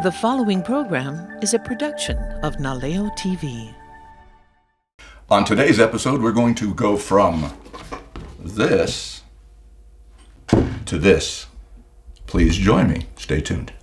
The following program is a production of Naleo TV. On today's episode, we're going to go from this to this. Please join me. Stay tuned.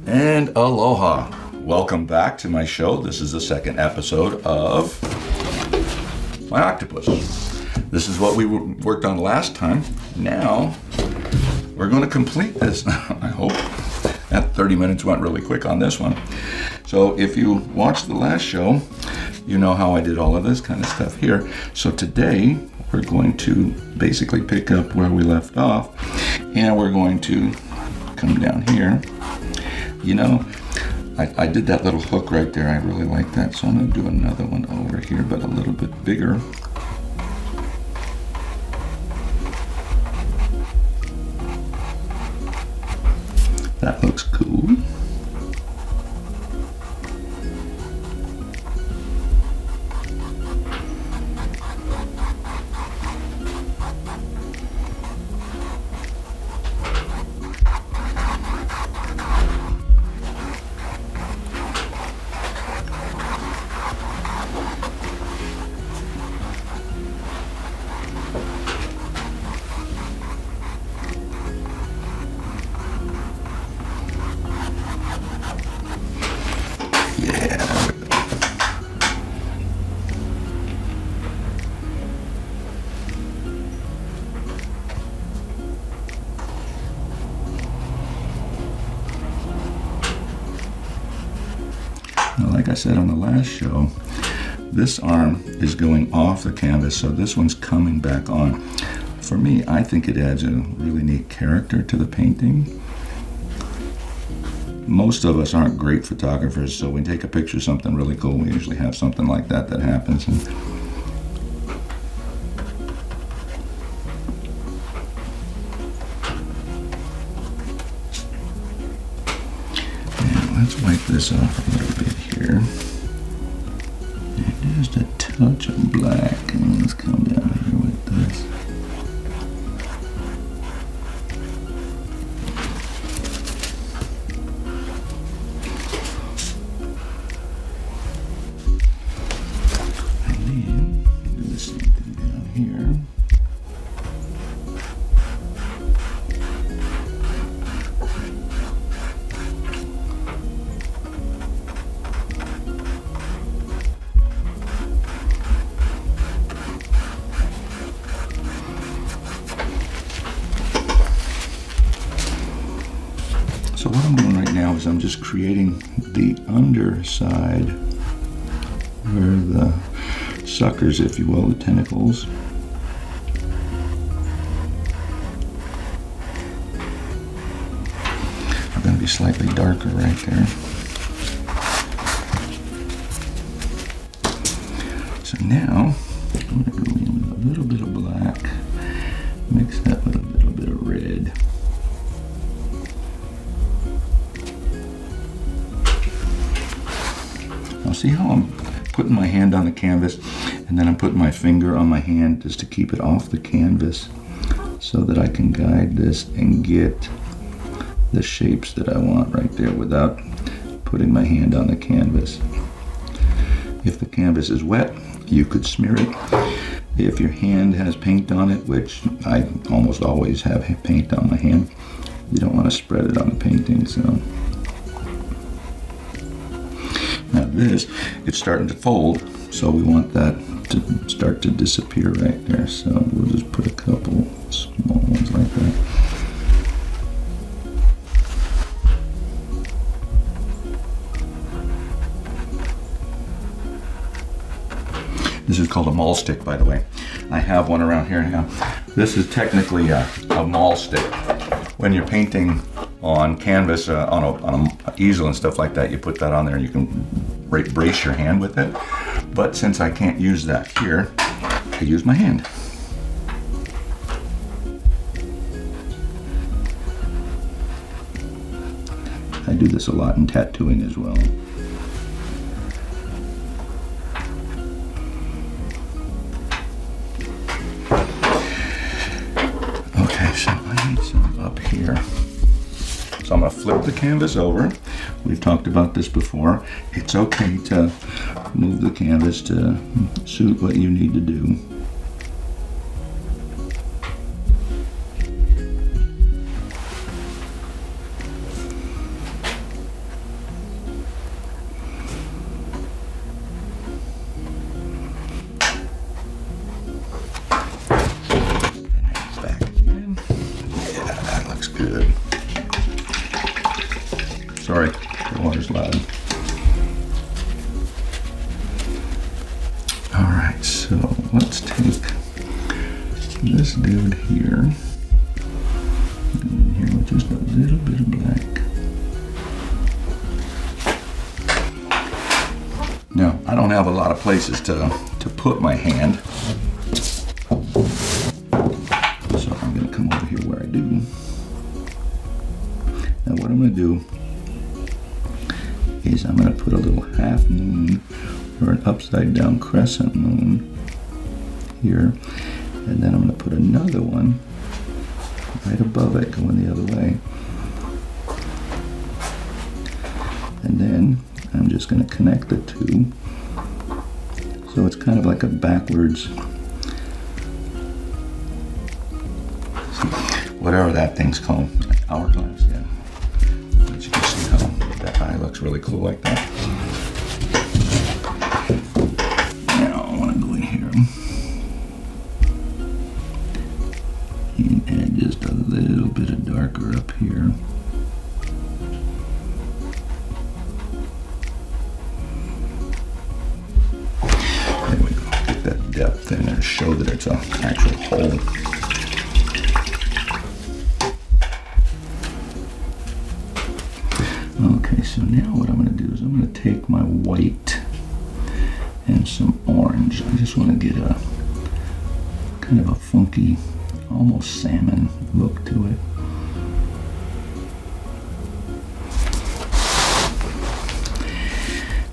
And aloha. Welcome back to my show. This is the second episode of my Octopus. This is what we worked on last time. Now, we're going to complete this, I hope. That 30 minutes went really quick on this one. So if you watched the last show, you know how I did all of this kind of stuff here. So today, we're going to basically pick up where we left off. And we're going to come down here. You know, I did that little hook right there. I really like that. So I'm going to do another one over here, but a little bit bigger. That looks cool. Like I said on the last show, this arm is going off the canvas, so this one's coming back on. For me, I think it adds a really neat character to the painting. Most of us aren't great photographers, so when we take a picture of something really cool, we usually have something like that happens. And let's wipe this off a little bit here. And just a touch of black. And let's come down here with this. And then do the same thing down here. So what I'm doing right now is I'm just creating the underside where the suckers, if you will, the tentacles. Are going to be slightly darker right there. So now I'm going to go in with a little bit of black, mix that with a little bit of red. Now see how I'm putting my hand on the canvas and then I'm putting my finger on my hand just to keep it off the canvas so that I can guide this and get the shapes that I want right there without putting my hand on the canvas. If the canvas is wet, you could smear it. If your hand has paint on it, which I almost always have paint on my hand, you don't want to spread it on the painting. So now this, it's starting to fold, so we want that to start to disappear right there. So we'll just put a couple small ones like that. This is called a maul stick, by the way. I have one around here now. This is technically a maul stick. When you're painting on canvas, on an easel and stuff like that, you put that on there and you can brace your hand with it. But since I can't use that here, I use my hand. I do this a lot in tattooing as well. Okay, so I need some up here. So I'm going to flip the canvas over. We've talked about this before. It's okay to move the canvas to suit what you need to do. Good. Sorry, the water's loud. All right, so let's take this dude here, and here with just a little bit of black. Now, I don't have a lot of places to put my hand, so I'm gonna come over here where I do. Now what I'm going to do is I'm going to put a little half moon or an upside down crescent moon here, and then I'm going to put another one right above it going the other way. And then I'm just going to connect the two. So it's kind of like a backwards, whatever that thing's called, hourglass, yeah. As you can see how that eye looks really cool like that. Now I want to go in here and add just a little bit of darker up here. There we go. Get that depth in there, show that it's an actual hole. Okay, so now what I'm going to do is I'm going to take my white and some orange. I just want to get a kind of a funky, almost salmon look to it.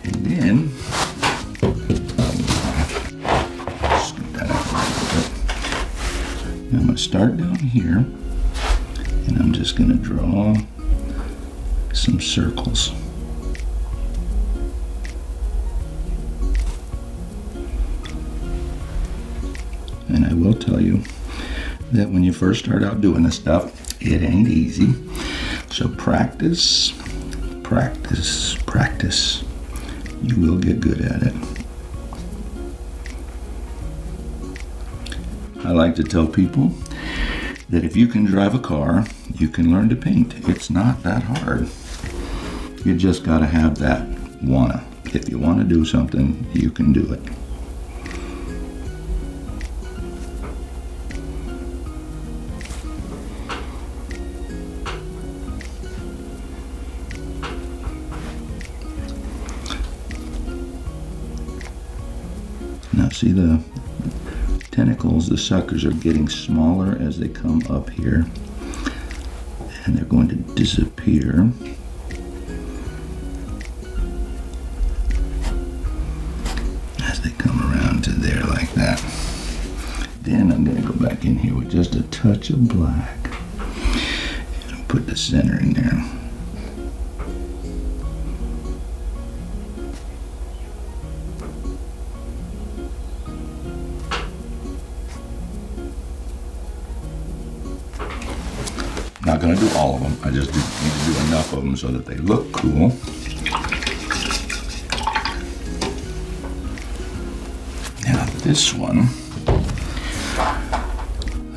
And then, scoot that out a little bit. Now I'm going to start down here, and I'm just going to draw some circles. And I will tell you that when you first start out doing this stuff, it ain't easy. So practice, practice, practice. You will get good at it. I like to tell people that if you can drive a car, you can learn to paint. It's not that hard. You just got to have that wanna. If you want to do something, you can do it. Now see the tentacles, the suckers are getting smaller as they come up here, and they're going to disappear. As they come around to there like that. Then I'm going to go back in here with just a touch of black and put the center in there. Not going to do all of them. I just need to do enough of them so that they look cool. Now this one,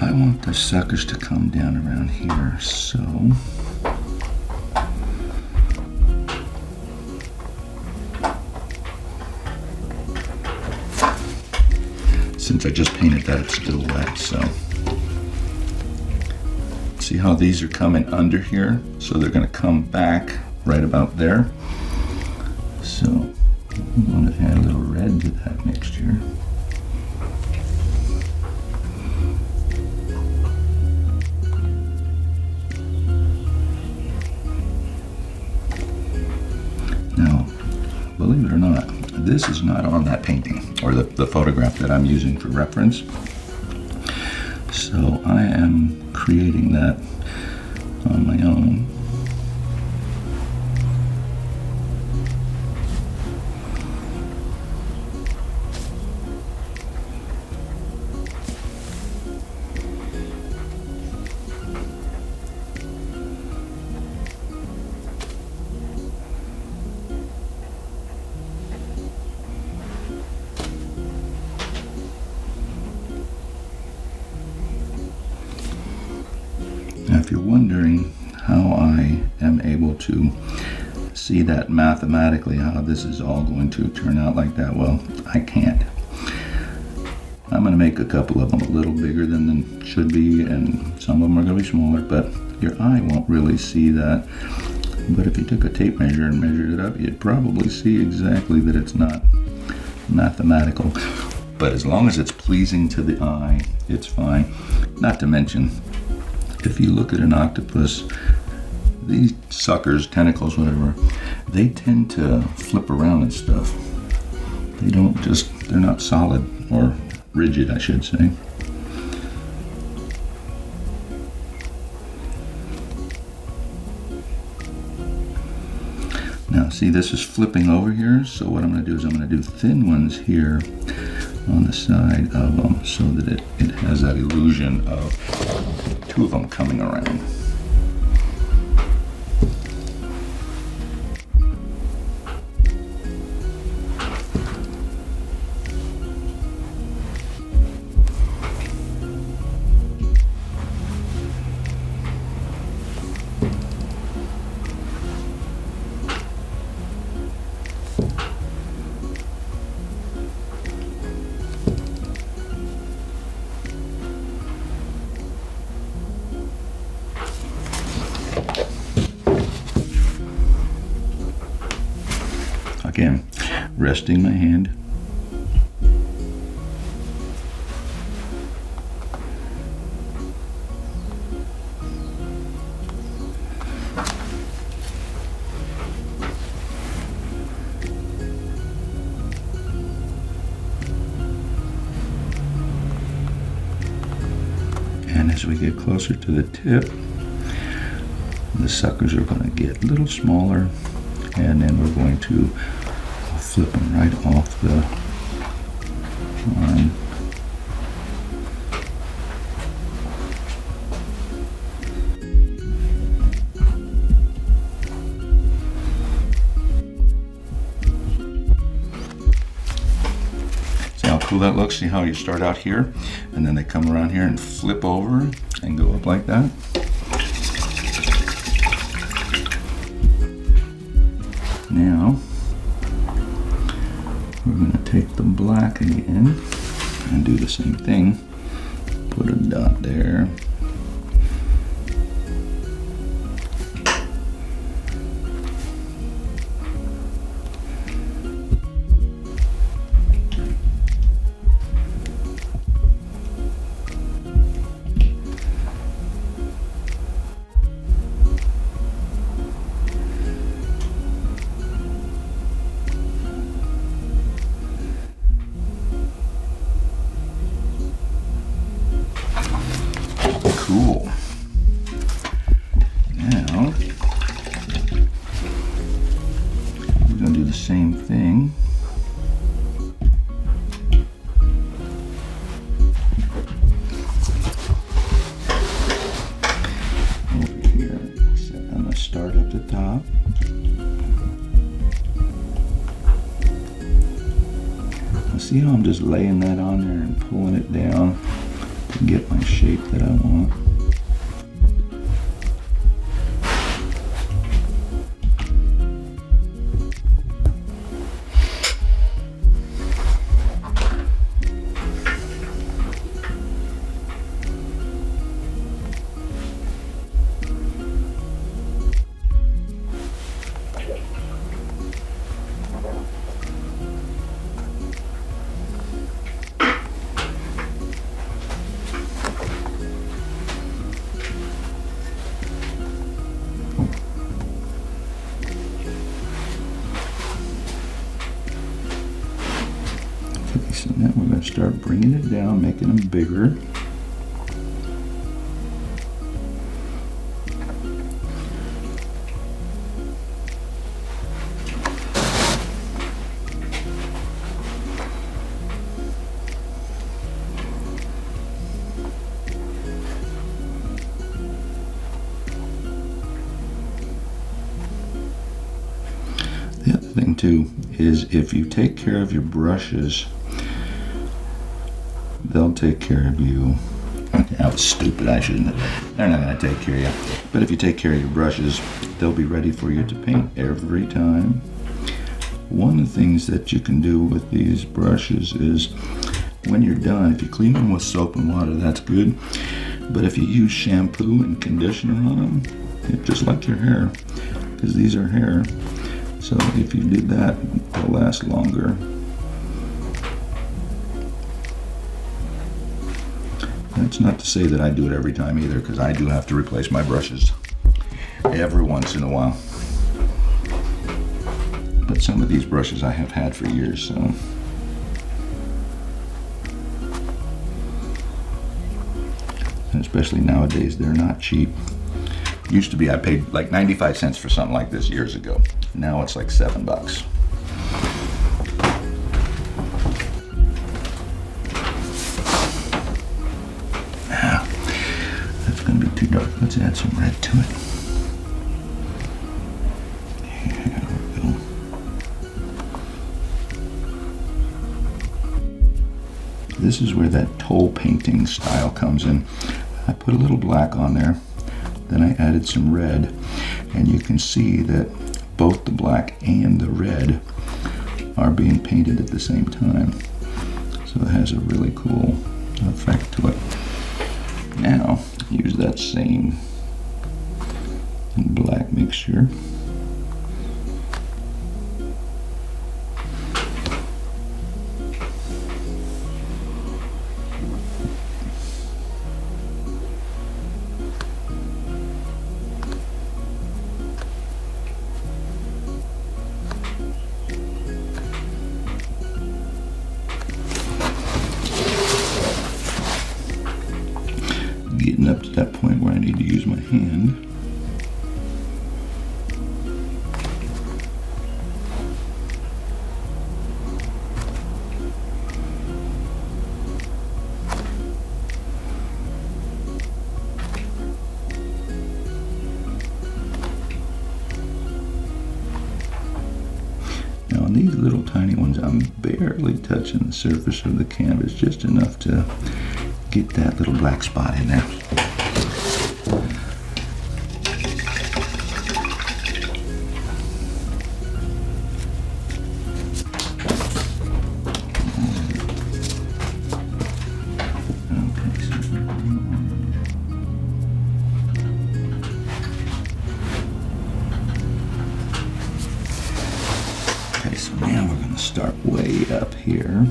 I want the suckers to come down around here, so since I just painted that, it's still wet, so. See how these are coming under here? So they're gonna come back right about there. So I'm gonna add a little red to that mixture. Now, believe it or not, this is not on that painting or the photograph that I'm using for reference. So I am creating that on my own. Now, if you're wondering how I am able to see that mathematically, how this is all going to turn out like that, well, I can't. I'm going to make a couple of them a little bigger than they should be, and some of them are going to be smaller, but your eye won't really see that. But if you took a tape measure and measured it up, you'd probably see exactly that it's not mathematical. But as long as it's pleasing to the eye, it's fine. Not to mention, if you look at an octopus, these suckers, tentacles, whatever, they tend to flip around and stuff. They don't just, they're not solid or rigid, I should say. Now see, this is flipping over here, so what I'm going to do is I'm going to do thin ones here on the side of them so that it has that illusion of two of them coming around. Again, resting my hand. And as we get closer to the tip, the suckers are going to get a little smaller, and then we're going to flip them right off the arm. See how cool that looks? See how you start out here and then they come around here and flip over and go up like that? Now we're going to take the black again and do the same thing. Put a dot there. Cool. Now, we're going to do the same thing. Over here, I'm going to start up the top. Now see how I'm just laying that on there and pulling it down to get my shape that I want. Now we're going to start bringing it down, making them bigger. The other thing too is if you take care of your brushes, they'll take care of you. Okay, that was stupid. I shouldn't have. They're not going to take care of you. But if you take care of your brushes, they'll be ready for you to paint every time. One of the things that you can do with these brushes is when you're done, if you clean them with soap and water, that's good. But if you use shampoo and conditioner on them, it's just like your hair, because these are hair. So if you do that, they'll last longer. That's not to say that I do it every time either, because I do have to replace my brushes every once in a while. But some of these brushes I have had for years, so. And especially nowadays, they're not cheap. Used to be, I paid like 95 cents for something like this years ago. Now it's like $7. That's going to be too dark. Let's add some red to it. There we go. This is where that toll painting style comes in. I put a little black on there, then I added some red, and you can see that both the black and the red are being painted at the same time. So it has a really cool effect to it. Now, use that same black mixture. Getting up to that point where I need to use my hand. Now on these little tiny ones, I'm barely touching the surface of the canvas, just enough to get that little black spot in there. Okay, so now we're going to start way up here.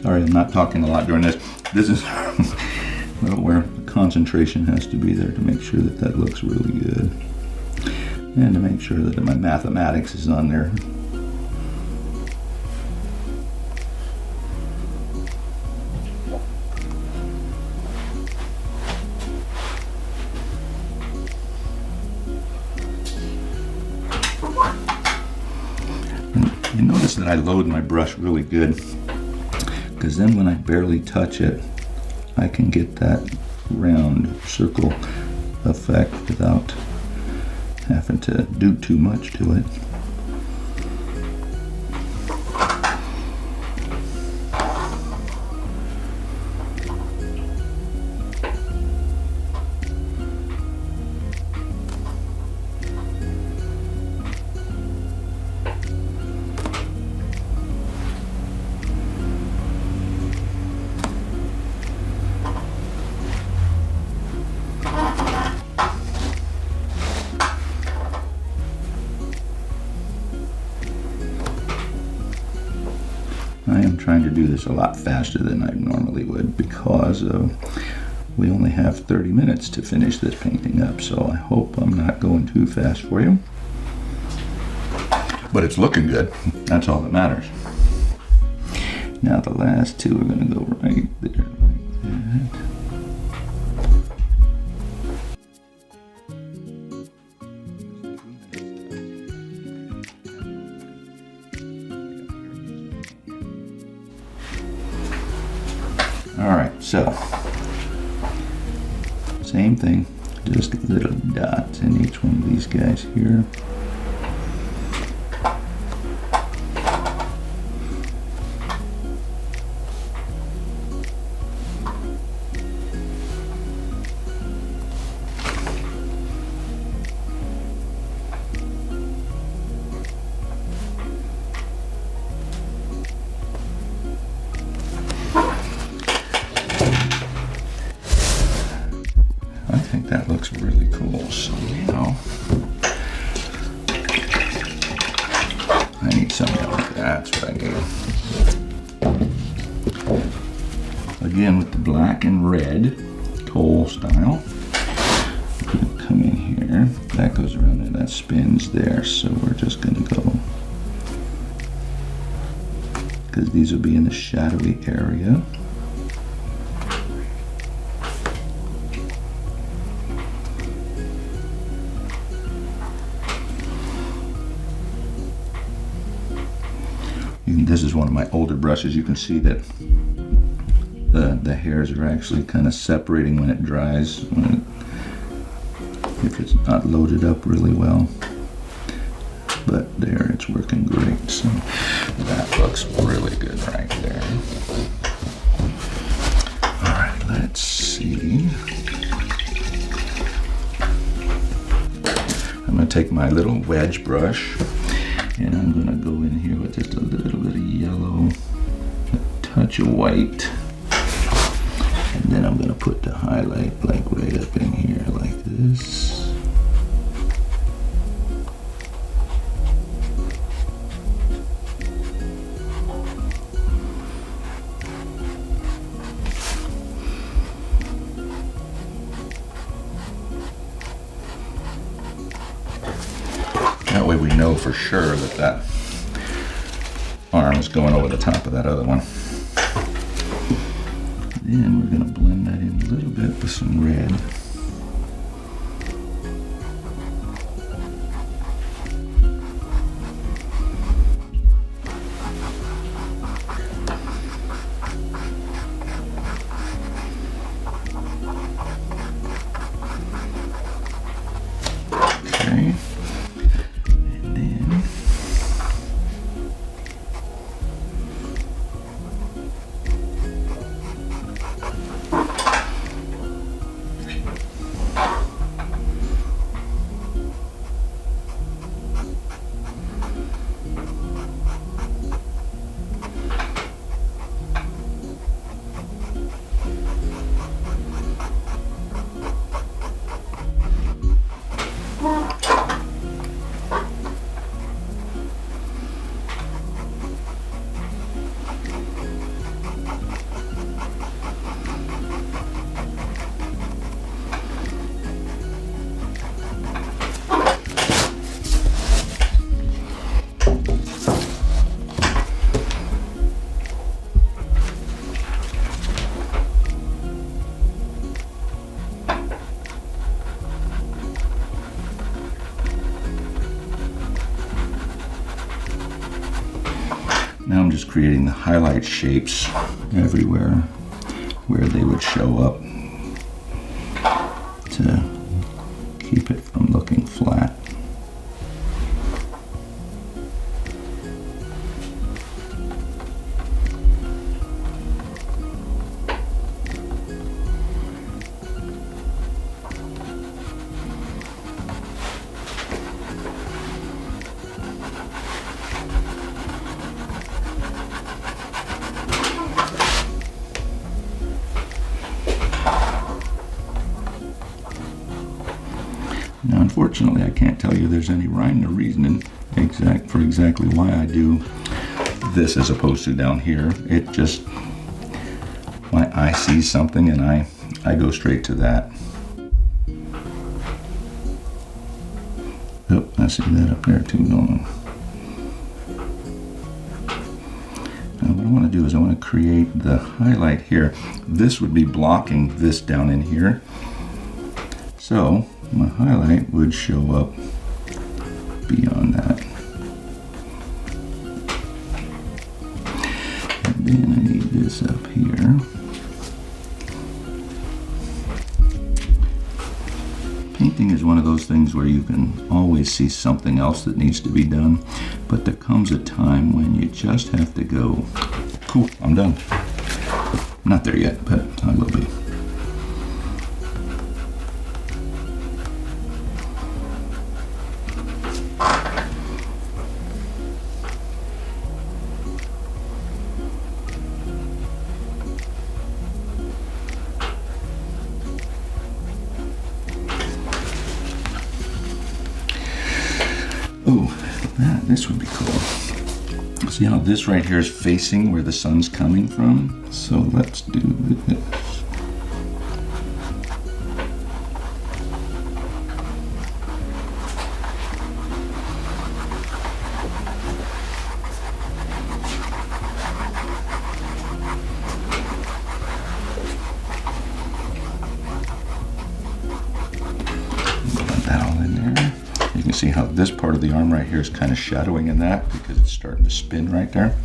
Sorry, I'm not talking a lot during this. This is well, where the concentration has to be there to make sure that that looks really good. And to make sure that my mathematics is on there. And you notice that I load my brush really good, because then when I barely touch it, I can get that round circle effect without having to do too much to it. do this a lot faster than I normally would because we only have 30 minutes to finish this painting up, so I hope I'm not going too fast for you. But it's looking good. That's all that matters. Now the last two are going to go right there like that. All right, so same thing, just little dots in each one of these guys here. I think that looks really cool, so now I need some yellow. That's what I need. Again with the black and red coal style. Come in here. That goes around there. That spins there. So we're just going to go, because these will be in the shadowy area. This is one of my older brushes. You can see that the hairs are actually kind of separating when it dries, if it's not loaded up really well. But there, it's working great. So that looks really good right there. All right, let's see. I'm going to take my little wedge brush. And I'm going to go in here with just a little bit of yellow, a touch of white, and then I'm going to put the highlight like right up in here like this. That way we know for sure that that arm is going over the top of that other one. Then we're going to blend that in a little bit with some red. Okay. Now I'm just creating the highlight shapes everywhere where they would show up to keep it from looking flat. Now, unfortunately, I can't tell you there's any rhyme or reasoning for exactly why I do this as opposed to down here. It just, my eye sees something and I go straight to that. Oh, I see that up there too, don't I? Now what I want to do is I want to create the highlight here. This would be blocking this down in here. So my highlight would show up beyond that. And then I need this up here. Painting is one of those things where you can always see something else that needs to be done, but there comes a time when you just have to go, cool, I'm done. I'm not there yet, but I will be. Oh, this would be cool. See how this right here is facing where the sun's coming from? So let's do this. Put that all in there. You can see how this part of the arm right here is kind of shadowing in that because it's starting to spin right there.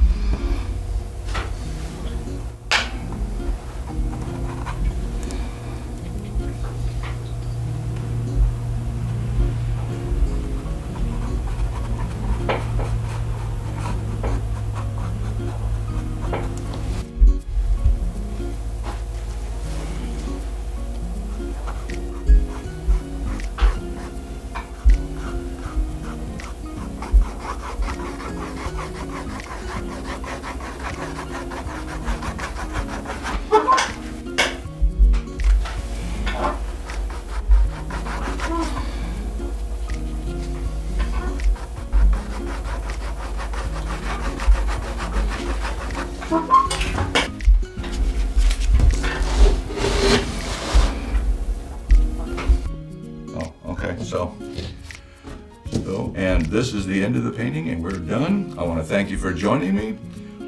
And this is the end of the painting and we're done. I want to thank you for joining me.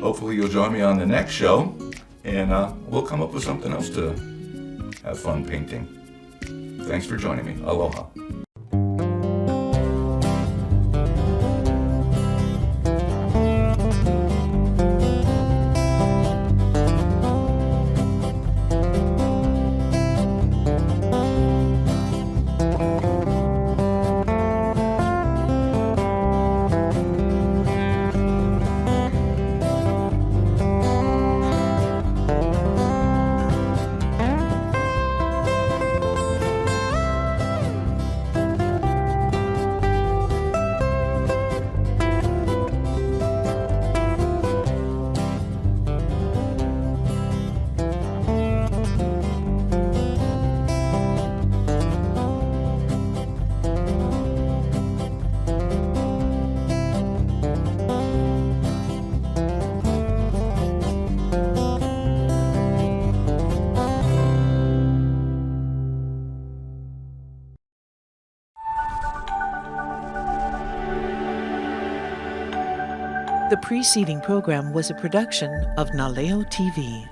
Hopefully you'll join me on the next show and we'll come up with something else to have fun painting. Thanks for joining me. Aloha. The preceding program was a production of Naleo TV.